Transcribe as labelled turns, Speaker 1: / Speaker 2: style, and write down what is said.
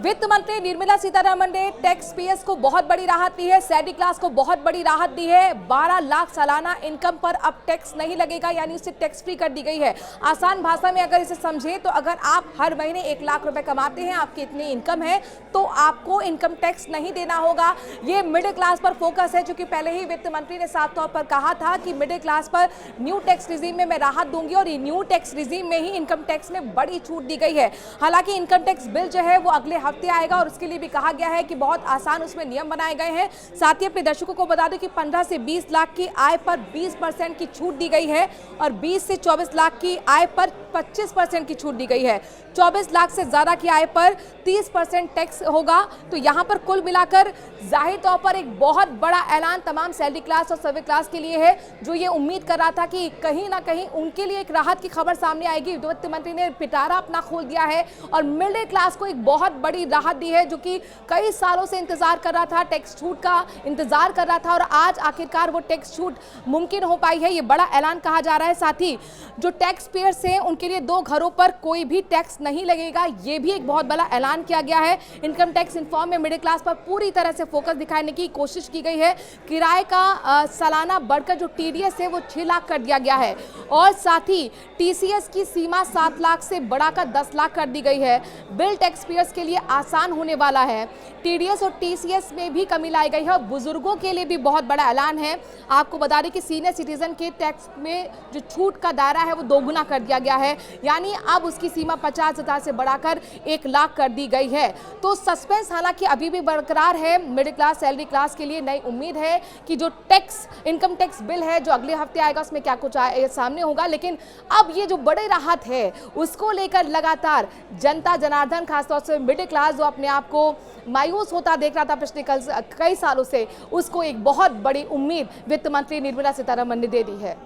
Speaker 1: वित्त मंत्री निर्मला सीतारमण ने टैक्स पेयर्स को बहुत बड़ी राहत दी है, सैलरी क्लास को बहुत बड़ी राहत दी है। 12 लाख सालाना इनकम पर अब टैक्स नहीं लगेगा, यानी उसे टैक्स फ्री कर दी गई है। आसान भाषा में अगर इसे समझें तो अगर आप हर महीने 1 लाख रुपए कमाते हैं, आपकी इतनी इनकम है, तो आपको इनकम टैक्स नहीं देना होगा। ये मिडिल क्लास पर फोकस है, क्योंकि पहले ही वित्त मंत्री ने साफ तौर पर कहा था कि मिडिल क्लास पर न्यू टैक्स रिजीम में मैं राहत दूंगी, और ये न्यू टैक्स रिजीम में ही इनकम टैक्स में बड़ी छूट दी गई है। हालांकि इनकम टैक्स बिल जो है वो अगले हफ्ते आएगा, और उसके लिए भी कहा गया है कि बहुत आसान उसमें नियम बनाए गए हैं। साथ ही अपने दर्शकों को बता दें कि 15 से 20 लाख की आय पर 20% की छूट दी गई है, और 20 से 24 लाख की आय पर 25% की छूट दी गई है। 24 लाख से ज्यादा की आय पर 30% टैक्स होगा। तो यहां पर कुल मिलाकर जाहिर तौर पर एक बहुत बड़ा ऐलान तमाम सैलरी क्लास और सर्वे क्लास के लिए है, जो ये उम्मीद कर रहा था कि कहीं ना कहीं उनके लिए एक राहत की खबर सामने आएगी। वित्त मंत्री ने पिटारा अपना खोल दिया है और मिडिल क्लास को एक बहुत बड़ी राहत दी है, जो कि कई सालों से इंतजार कर रहा था, टैक्स छूट का इंतजार कर रहा था, और आज आखिरकार वो टैक्स छूट मुमकिन हो पाई है। ये बड़ा ऐलान कहा जा रहा है। साथ ही जो टैक्स पेयर्स हैं उनके लिए 2 घरों पर कोई भी टैक्स नहीं लगेगा, ये भी एक बहुत बड़ा ऐलान किया गया है। इनकम टैक्स इन्फॉर्म में मिडिल क्लास पर पूरी तरह से फोकस दिखाने की कोशिश की गई है। किराए का सालाना बढ़कर जो टीडीएस है वो 6 लाख कर दिया गया है, और साथ ही टीसीएस की सीमा 7 लाख से बढ़ाकर 10 लाख कर दी गई है। बिल टैक्स पेयर्स के लिए आसान होने वाला है। टीडीएस और टीसीएस में भी कमी लाई गई है, और बुजुर्गों के लिए भी बहुत बड़ा ऐलान है। आपको बता दें कि सीनियर सिटीजन के टैक्स में जो छूट का दायरा है वो दोगुना कर दिया गया है, यानी अब उसकी सीमा 50,000 से बढ़ाकर 1 लाख कर दी गई है। तो सस्पेंस हालांकि अभी भी बरकरार है मिडिल क्लास सैलरी क्लास के लिए। नई उम्मीद है कि जो इनकम टैक्स बिल है जो अगले हफ्ते आएगा उसमें क्या कुछ सामने होगा। लेकिन अब ये जो बड़ी राहत है उसको लेकर लगातार जनता जनार्दन, खासतौर से मिडिल क्लास जो अपने आप को मायूस होता देख रहा था पिछले कई सालों से, उसको एक बहुत बड़ी उम्मीद वित्त मंत्री निर्मला सीतारमण ने दे दी है।